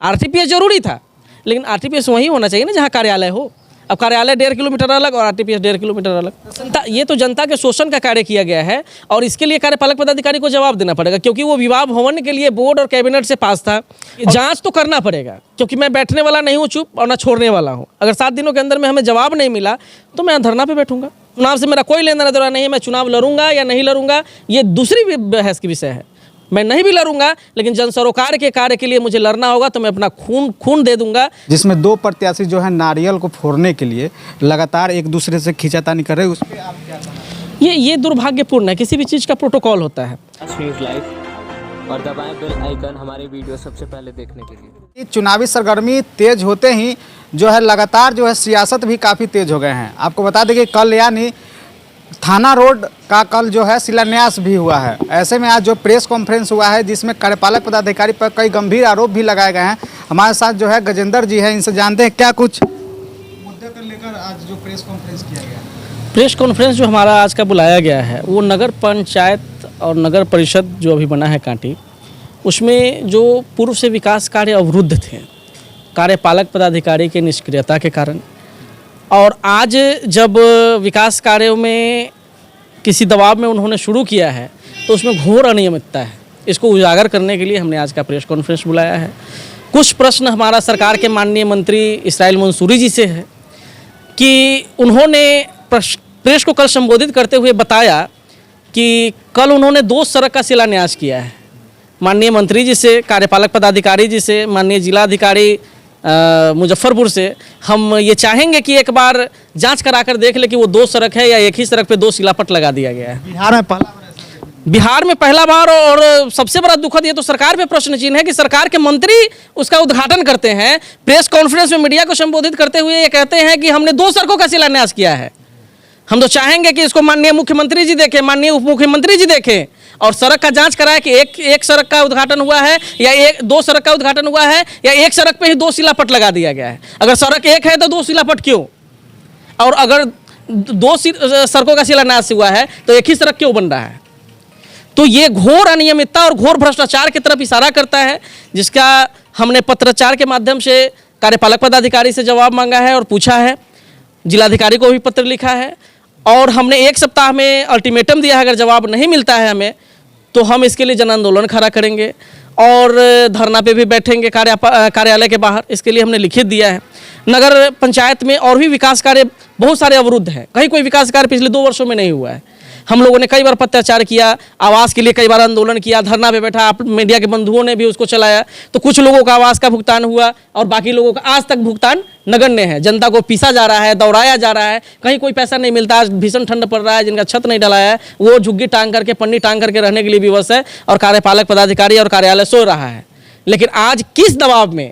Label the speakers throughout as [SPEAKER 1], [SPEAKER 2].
[SPEAKER 1] RTPS जरूरी था, लेकिन आरटीपीएस वहीं होना चाहिए ना जहाँ कार्यालय हो। अब कार्यालय 1.5 किलोमीटर अलग और आरटीपीएस 1.5 किलोमीटर अलग। ये तो जनता के शोषण का कार्य किया गया है और इसके लिए कार्यपालक पदाधिकारी को जवाब देना पड़ेगा, क्योंकि वो विवाह भवन के लिए बोर्ड और कैबिनेट से पास था। जांच तो करना पड़ेगा, क्योंकि मैं बैठने वाला नहीं हूँ चुप और ना छोड़ने वाला हूँ। अगर 7 दिनों के अंदर में हमें जवाब नहीं मिला तो मैं धरना पे बैठूंगा। चुनाव से मेरा कोई लेना देना नहीं है, मैं चुनाव लड़ूंगा या नहीं लड़ूंगा ये दूसरी बहस की विषय है। मैं नहीं भी लड़ूंगा, लेकिन जन सरोकार के कार्य के लिए मुझे लड़ना होगा तो मैं अपना खून दे दूंगा।
[SPEAKER 2] जिसमें 2 प्रत्याशी जो है नारियल को फोड़ने के लिए लगातार एक दूसरे से खींचातानी कर रहे हैं, उस पर आप क्या कहना?
[SPEAKER 1] ये दुर्भाग्यपूर्ण है। किसी भी चीज़ का प्रोटोकॉल होता है।
[SPEAKER 3] न्यूज़ लाइव और दबाएं बेल आइकन हमारे वीडियो सबसे पहले देखने के लिए।
[SPEAKER 2] चुनावी सरगर्मी तेज होते ही जो है लगातार जो है सियासत भी काफ़ी तेज हो गए हैं। आपको बता दें कि कल यानी थाना रोड का कल जो है शिलान्यास भी हुआ है। ऐसे में आज जो प्रेस कॉन्फ्रेंस हुआ है जिसमें कार्यपालक पदाधिकारी पर कई गंभीर आरोप भी लगाए गए हैं। हमारे साथ जो है गजेंद्र जी हैं, इनसे जानते हैं क्या कुछ मुद्दे को लेकर आज जो प्रेस कॉन्फ्रेंस किया गया।
[SPEAKER 1] प्रेस कॉन्फ्रेंस जो हमारा आज का बुलाया गया है वो नगर पंचायत और नगर परिषद जो अभी बना है कांटी, उसमें जो पूर्व से विकास कार्य अवरुद्ध थे कार्यपालक पदाधिकारी के निष्क्रियता के कारण, और आज जब विकास कार्यों में किसी दबाव में उन्होंने शुरू किया है तो उसमें घोर अनियमितता है। इसको उजागर करने के लिए हमने आज का प्रेस कॉन्फ्रेंस बुलाया है। कुछ प्रश्न हमारा सरकार के माननीय मंत्री इसराइल मंसूरी जी से है कि उन्होंने प्रेस को कल संबोधित करते हुए बताया कि कल उन्होंने 2 सड़क का शिलान्यास किया है। माननीय मंत्री जी से, कार्यपालक पदाधिकारी जी से, माननीय जिलाधिकारी मुजफ्फरपुर से हम ये चाहेंगे कि एक बार जांच कराकर देख ले कि वो 2 सड़क है या एक ही सड़क पे 2 शिलापट लगा दिया गया है। बिहार में पहला बार और सबसे बड़ा दुखद ये तो सरकार पे प्रश्न चिन्ह है कि सरकार के मंत्री उसका उद्घाटन करते हैं, प्रेस कॉन्फ्रेंस में मीडिया को संबोधित करते हुए ये कहते हैं कि हमने 2 सड़कों का शिलान्यास किया है। हम तो चाहेंगे कि इसको माननीय मुख्यमंत्री जी देखें, माननीय उप मुख्यमंत्री जी देखें और सड़क का जांच कराए कि एक सड़क का उद्घाटन हुआ है या 2 सड़क का उद्घाटन हुआ है या एक सड़क पे ही 2 शिलापट लगा दिया गया है। अगर सड़क एक है तो 2 शिलापट क्यों, और अगर 2 सड़कों का शिलान्यास हुआ है तो एक ही सड़क क्यों बन रहा है? तो ये घोर अनियमितता और घोर भ्रष्टाचार की तरफ इशारा करता है, जिसका हमने पत्राचार के माध्यम से कार्यपालक पदाधिकारी से जवाब मांगा है और पूछा है। जिलाधिकारी को भी पत्र लिखा है और हमने 1 सप्ताह में अल्टीमेटम दिया है। अगर जवाब नहीं मिलता है हमें तो हम इसके लिए जन आंदोलन खड़ा करेंगे और धरना पे भी बैठेंगे कार्यालय के बाहर। इसके लिए हमने लिखित दिया है। नगर पंचायत में और भी विकास कार्य बहुत सारे अवरुद्ध हैं, कहीं कोई विकास कार्य पिछले 2 वर्षों में नहीं हुआ है। हम लोगों ने कई बार पत्राचार किया, आवास के लिए कई बार आंदोलन किया, धरना पे बैठा, आप मीडिया के बंधुओं ने भी उसको चलाया। तो कुछ लोगों का आवास का भुगतान हुआ और बाकी लोगों का आज तक भुगतान नगण्य है। जनता को पीसा जा रहा है, दौड़ाया जा रहा है, कहीं कोई पैसा नहीं मिलता। आज भीषण ठंड पड़ रहा है, जिनका छत नहीं डलाया है वो झुग्गी टांग करके, पन्नी टांग करके रहने के लिए विवश है और कार्यपालक पदाधिकारी और कार्यालय सो रहा है। लेकिन आज किस दबाव में,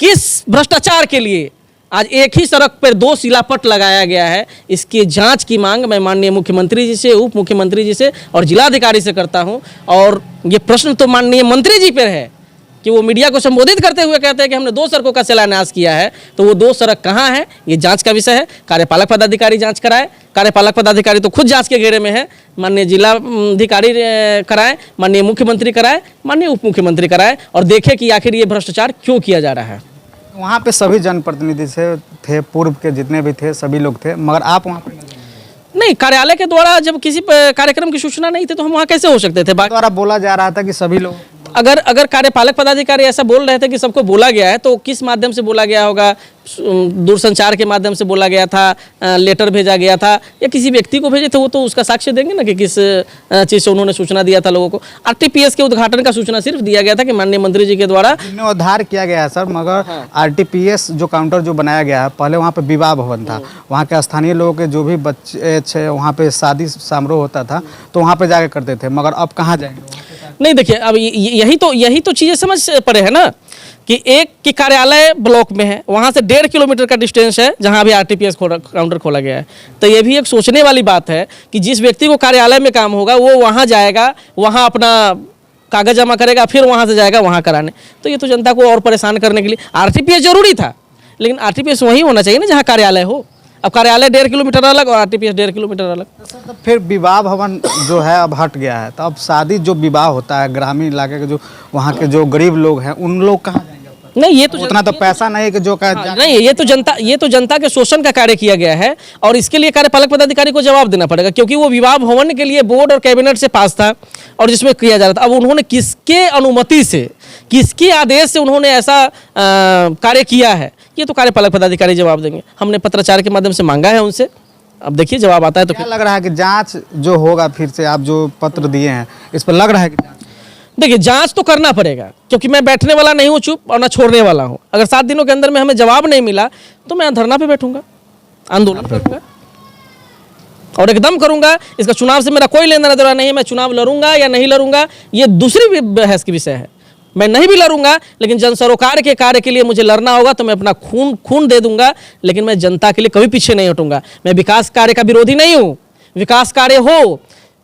[SPEAKER 1] किस भ्रष्टाचार के लिए आज एक ही सड़क पर 2 शिलापट लगाया गया है, इसकी जांच की मांग मैं माननीय मुख्यमंत्री जी से, उप मुख्यमंत्री जी से और जिलाधिकारी से करता हूं। और ये प्रश्न तो माननीय मंत्री जी पर है कि वो मीडिया को संबोधित करते हुए कहते हैं कि हमने 2 सड़कों का शिलान्यास किया है, तो वो 2 सड़क कहाँ है, ये जांच का विषय है। कार्यपालक पदाधिकारी जांच कराए, कार्यपालक पदाधिकारी तो खुद जांच के घेरे में है। माननीय जिलाधिकारी कराएं, माननीय मुख्यमंत्री कराएं, माननीय उप मुख्यमंत्री कराएं और देखें कि आखिर ये भ्रष्टाचार क्यों किया जा रहा है।
[SPEAKER 2] वहाँ पे सभी जनप्रतिनिधि से थे, पूर्व के जितने भी थे सभी लोग थे, मगर आप वहाँ पे
[SPEAKER 1] नहीं, कार्यालय के द्वारा जब किसी कार्यक्रम की सूचना नहीं थी तो हम वहाँ कैसे हो सकते थे?
[SPEAKER 2] द्वारा बोला जा रहा था कि सभी लोग,
[SPEAKER 1] अगर कार्यपालक पदाधिकारी ऐसा बोल रहे थे कि सबको बोला गया है तो किस माध्यम से बोला गया होगा? दूरसंचार के माध्यम से बोला गया था, लेटर भेजा गया था या किसी व्यक्ति को भेजे थे? वो तो उसका साक्ष्य देंगे ना कि किस चीज़ से उन्होंने सूचना दिया था लोगों को। आरटीपीएस के उद्घाटन का सूचना सिर्फ दिया गया था कि माननीय मंत्री जी के द्वारा
[SPEAKER 2] जीर्णोद्धार किया गया है सर, मगर आरटीपीएस जो काउंटर जो बनाया गया है, पहले वहाँ पे विवाह भवन था, वहाँ के स्थानीय लोगों के जो भी बच्चे थे वहाँ पे शादी समारोह होता था तो वहाँ पे जाके करते थे, मगर अब कहाँ जाएंगे?
[SPEAKER 1] नहीं, देखिए अब यही तो चीज़ें समझ पड़े है ना कि एक की कार्यालय ब्लॉक में है, वहाँ से 1.5 किलोमीटर का डिस्टेंस है जहाँ अभी आरटीपीएस काउंटर खोला गया है। तो ये भी एक सोचने वाली बात है कि जिस व्यक्ति को कार्यालय में काम होगा वो वहाँ जाएगा, वहाँ अपना कागज जमा करेगा, फिर वहाँ से जाएगा वहाँ कराने। तो ये तो जनता को और परेशान करने के लिए आरटीपीएस जरूरी था, लेकिन आरटीपीएस वहीं होना चाहिए ना जहाँ कार्यालय हो। अब कार्यालय 1.5 किलोमीटर अलग और आरटीपीएस 1.5 किलोमीटर अलग।
[SPEAKER 2] तो फिर विवाह भवन जो है अब हट गया है, तो अब शादी जो विवाह होता है ग्रामीण इलाके के जो वहाँ के जो गरीब लोग हैं उन लोग कहाँ जाएंगे?
[SPEAKER 1] नहीं, ये तो
[SPEAKER 2] उतना तो पैसा नहीं कि जो
[SPEAKER 1] नहीं, ये तो जनता के शोषण का कार्य किया गया है और इसके लिए कार्यपालक पदाधिकारी को जवाब देना पड़ेगा, क्योंकि वो विवाह भवन के लिए बोर्ड और कैबिनेट से पास था और जिसमें किया जा रहा था। अब उन्होंने किसके अनुमति से, किसके आदेश से उन्होंने ऐसा कार्य किया है, ये तो कार्यपालक पदाधिकारी जवाब देंगे। हमने पत्राचार के माध्यम से मांगा है उनसे, अब देखिए जवाब आता है तो
[SPEAKER 2] क्या लग रहा है कि जांच जो होगा, फिर से आप जो पत्र दिए हैं इस पर लग रहा है कि
[SPEAKER 1] देखिए जांच तो करना पड़ेगा, क्योंकि मैं बैठने वाला नहीं हूँ चुप और ना छोड़ने वाला हूँ। अगर 7 दिनों के अंदर में हमें जवाब नहीं मिला तो मैं धरना पे बैठूंगा, आंदोलन करूंगा और एकदम करूंगा। इसका चुनाव से मेरा कोई लेना देना नहीं है। मैं चुनाव लड़ूंगा या नहीं लड़ूंगा ये दूसरी बहस की विषय है। मैं नहीं भी लड़ूंगा, लेकिन जन सरोकार के कार्य के लिए मुझे लड़ना होगा तो मैं अपना खून दे दूंगा, लेकिन मैं जनता के लिए कभी पीछे नहीं हटूंगा। मैं विकास कार्य का विरोधी नहीं हूँ। विकास कार्य हो,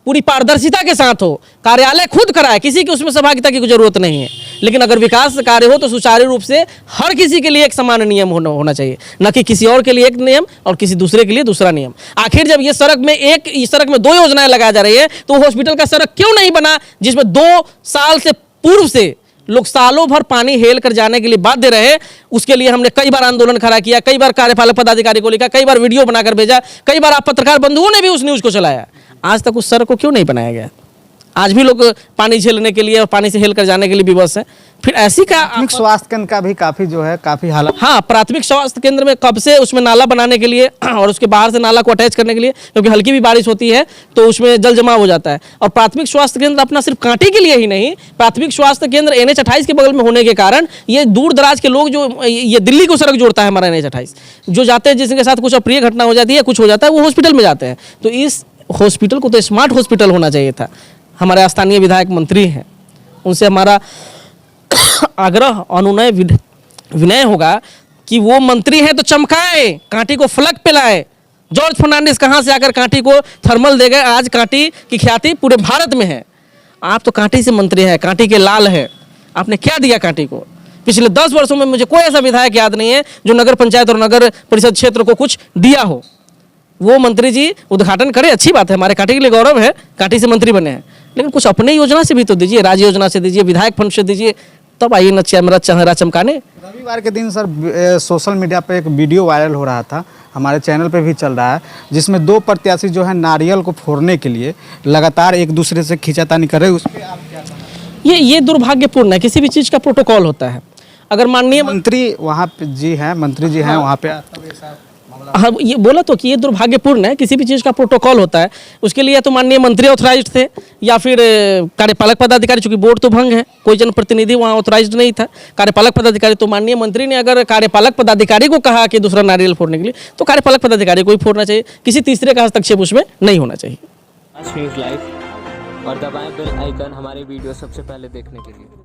[SPEAKER 1] पूरी पारदर्शिता के साथ हो, कार्यालय खुद कराए, किसी की उसमें सहभागिता की जरूरत नहीं है। लेकिन अगर विकास कार्य हो तो सुचारू रूप से हर किसी के लिए एक समान नियम होना चाहिए, न कि किसी और के लिए एक नियम और किसी दूसरे के लिए दूसरा नियम। आखिर जब ये सड़क में 2 योजनाएं लगाई जा रही है तो हॉस्पिटल का सड़क क्यों नहीं बना, जिसमें 2 साल से पूर्व से लोग सालों भर पानी हेल कर जाने के लिए बाध्य रहे। उसके लिए हमने कई बार आंदोलन खड़ा किया, कई बार कार्यपालक पदाधिकारी को लिखा, कई बार वीडियो बनाकर भेजा, कई बार आप पत्रकार बंधुओं ने भी उस न्यूज़ को चलाया। आज तक उस सड़क को क्यों नहीं बनाया गया? आज भी लोग पानी झेलने के लिए और पानी से हेल कर जाने के लिए विवश हैं। फिर ऐसी का
[SPEAKER 2] प्राथमिक स्वास्थ्य केंद्र का भी काफी हालत।
[SPEAKER 1] हाँ, प्राथमिक स्वास्थ्य केंद्र में कब से उसमें नाला बनाने के लिए और उसके बाहर से नाला को अटैच करने के लिए, क्योंकि हल्की भी बारिश होती है तो उसमें जल जमाव हो जाता है। और प्राथमिक स्वास्थ्य केंद्र अपना सिर्फ कांटी के लिए ही नहीं, प्राथमिक स्वास्थ्य केंद्र NH 28 के बगल में होने के कारण ये दूर दराज के लोग, जो ये दिल्ली को सड़क जोड़ता है हमारा NH 28, जो जाते हैं जिसके साथ कुछ अप्रिय घटना हो जाती है, कुछ हो जाता है, वो हॉस्पिटल में जाते हैं। तो इस हॉस्पिटल को तो स्मार्ट हॉस्पिटल होना चाहिए था। हमारे स्थानीय विधायक मंत्री हैं, उनसे हमारा आग्रह अनुनय विनय होगा कि वो मंत्री है तो चमकाए, कांटी को फलक पे लाए। जॉर्ज फर्नांडिस कहाँ से आकर कांटी को थर्मल दे गए, आज कांटी की ख्याति पूरे भारत में है। आप तो कांटी से मंत्री हैं, कांटी के लाल है, आपने क्या दिया कांटी को? पिछले 10 वर्षों में मुझे कोई ऐसा विधायक याद नहीं है जो नगर पंचायत और नगर परिषद क्षेत्र को कुछ दिया हो। वो मंत्री जी उद्घाटन करें, अच्छी बात है, हमारे कांटी के लिए गौरव है, कांटी से मंत्री बने हैं, लेकिन कुछ अपने योजना से भी तो दीजिए, राज्य योजना से दीजिए, विधायक फंड से दीजिए, तब आइए न चेहरा चमकाने।
[SPEAKER 2] रविवार के दिन सर सोशल मीडिया पे एक वीडियो वायरल हो रहा था, हमारे चैनल पे भी चल रहा है, जिसमें 2 प्रत्याशी जो है नारियल को फोड़ने के लिए लगातार एक दूसरे से खींचातानी कर रहे हैं। उस पर आप क्या कहना?
[SPEAKER 1] ये दुर्भाग्यपूर्ण है। किसी भी चीज़ का प्रोटोकॉल होता है। अगर माननीय
[SPEAKER 2] मंत्री वहाँ पे जी हैं, मंत्री जी हैं वहाँ पे,
[SPEAKER 1] हाँ, ये बोला तो कि ये दुर्भाग्यपूर्ण है। किसी भी चीज़ का प्रोटोकॉल होता है, उसके लिए या तो माननीय मंत्री ऑथराइज्ड थे या फिर कार्यपालक पदाधिकारी, चूंकि बोर्ड तो भंग है, कोई जनप्रतिनिधि वहाँ ऑथराइज्ड नहीं था, कार्यपालक पदाधिकारी। तो माननीय मंत्री ने अगर कार्यपालक पदाधिकारी को कहा कि दूसरा नारियल फोड़ने के लिए, तो कार्यपालक पदाधिकारी को ही फोड़ना चाहिए, किसी तीसरे का हस्तक्षेप उसमें नहीं होना चाहिए।
[SPEAKER 3] न्यूज़ लाइव और दबाएं बेल आइकन हमारे वीडियो सबसे पहले देखने के लिए।